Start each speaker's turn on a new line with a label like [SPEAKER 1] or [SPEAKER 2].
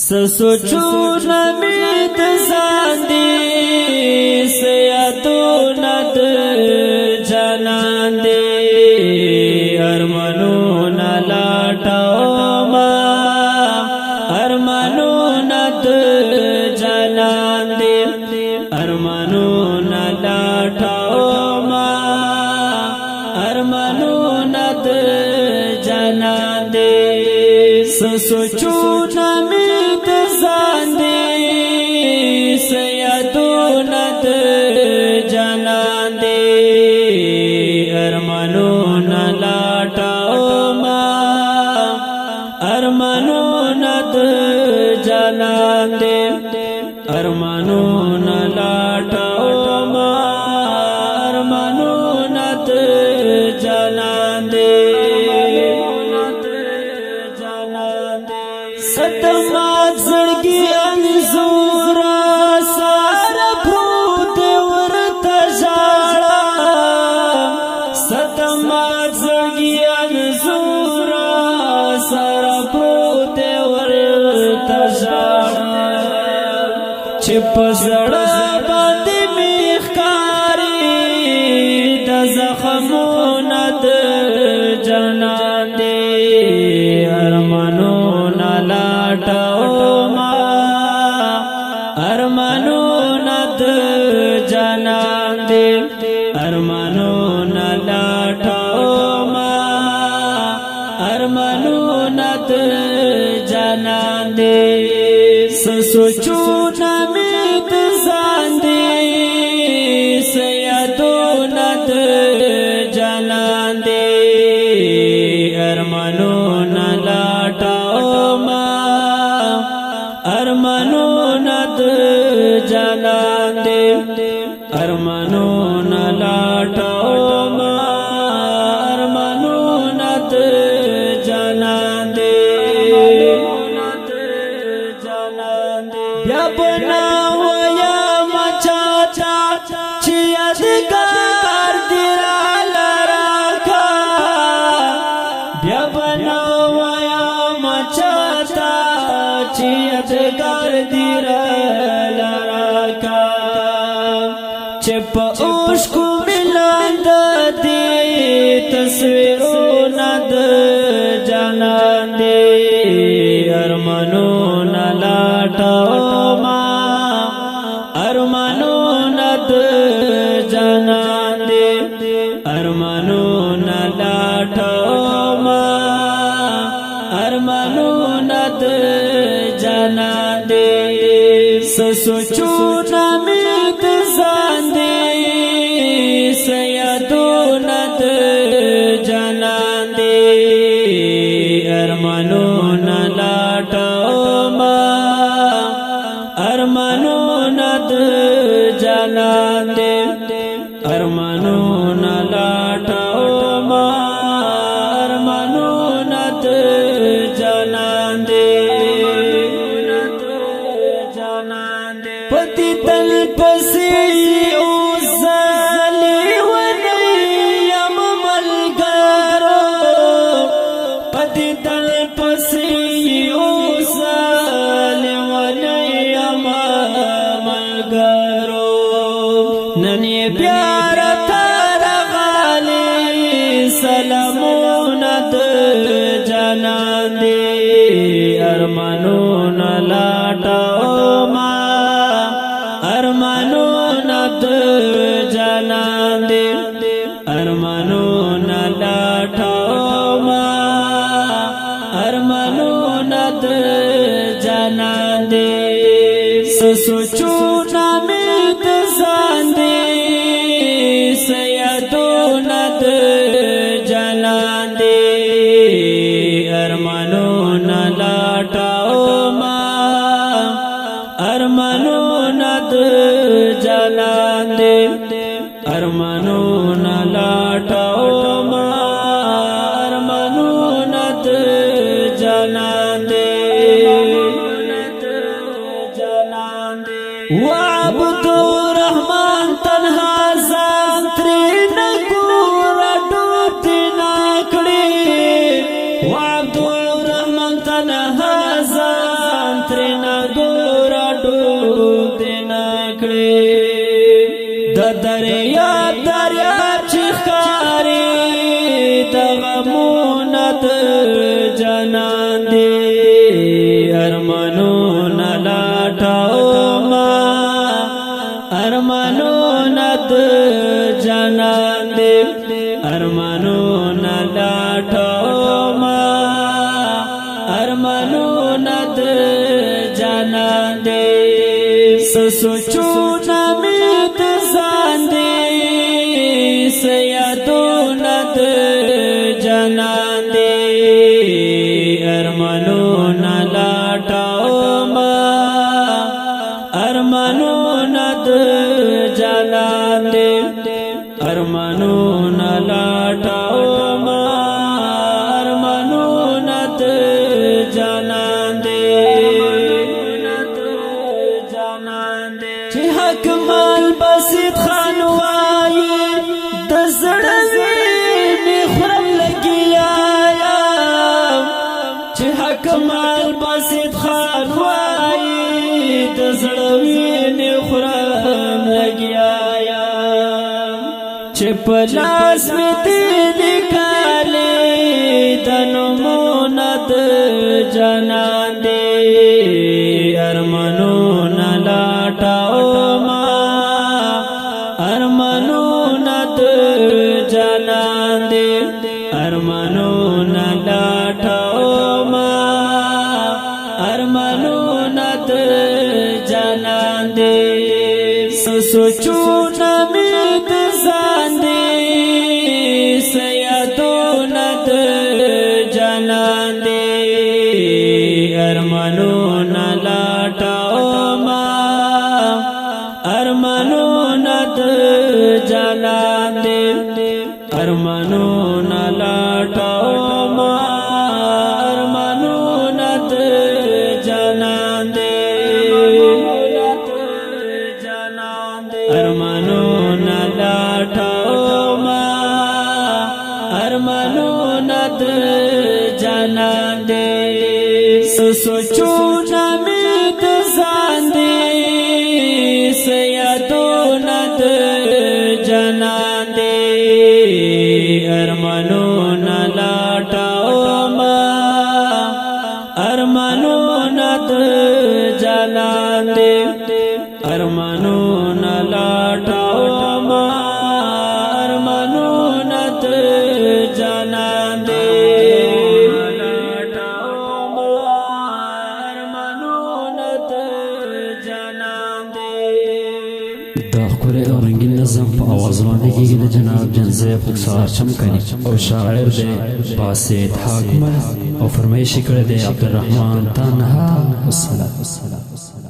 [SPEAKER 1] سوچونه مې د ځان دي سیادونه د جانان دي ارمانونه لاټومه ارمانونه د جانان دي ارمانونه لاټومه ارمانونه د جانان دي سوچونه مې سیادونه د جانان دي ارمانونه لاټومه ارمانونه د جانان دي ارمانونه لاټومه ارمانونه د جانان دي ستمات زړګي انزورا سارا پروت ورته ژړا ستمات زړګي انزورا سارا پروت ورته ژړا چې په زړه باندې می ښکاري د زخمونو د جانان دي ارمانونه لاټومه ارمانونه د جانان دي ارمانونه لاټومه ارمانونه د جانان دي سوچونه مې د ځان دي سیادونه د جانان دي ارمانونه لاټومه ارمانونه د جانان دي ارمانونه لاټومه ارمانونه د جانان دي بیا بناویا مچاچا چې یادګار دی راکا بیا بناویا مچاچا چې یادګار دی راکا چې په اوښکو ملاند دي تصویرونه د جانان دي ارمانونه لاټومه ارمانونه د جانان دي ارمانونه لاټومه ارمانونه د جانان دي سوچونه مې د ځان دي سیادونه د جانان دي ارمانونه لاټومه ارمانونه د جانان دي ارمانونه لاټومه ارمانونه د جانان دي پتی تل پسې اوسالي ونیم ملګرو پتی تل پسې اوسالي ونیم ملګرو نن یې بیا راته راغلي سلامونه د جانان دي ارمانونه لاټومه ارمانونه د جانان دي ارمانونه لاټومه ارمانونه د جانان دي سوچونه مې د ځان دي سیادونه د جانان دي ارمانونه لاټومه ارمانونه د جانان دي ارمانونه لاټومه ارمانونه د جانان دي وعبد الرحمن تنها ځان ترې نه ګوره ډوب دې نه کړې وعبد الرحمن تنها ځان ترې کړې د دریاب چې ښکاري د غمونه د جانان دې ارمانونه لټومه ارمانونه د جانان دې ارمانونه لټومه ارمانونه د جانان دې سوچونه مې د ځان دې سیادونه د جانان دې ارمانونه لټومه ارمانونه د جانان دې ارمانونه لټومه ارمانونه د جانان دې چې حکمل بسیط خان وایي د زړه وینې خورم لګیا یم چې حکمل بسیط خان وایي د زړه وینې خورم لګیا یم چې په لاس مې دې لیکلې د نومونه د جانان دې ارمانونه لټومه ارمانونه د جانان دې ارمانونه لټومه ارمانونه د جانان دې سوچونه مې د ځان دې سیادونه د جانان دې ارمانونه لټومه ارمانونه د جانان دې ارمانونه لټومه ارمانونه د جانان دې ارمانونه لټومه ارمانونه د جانان دې سوچونه مې د ځان دې سیادونه د جانان دې ارمانونه لټومه ارمانونه د جانان دې ارمانونه لټومه ارمانونه د جانان دې
[SPEAKER 2] نظم په आवाज باندې کېږي د جناب جنزیب خسار چمکنی او شاعر دی باسط حاکم او فرمایش کړی دی عبدالرحمن تنها. والسلام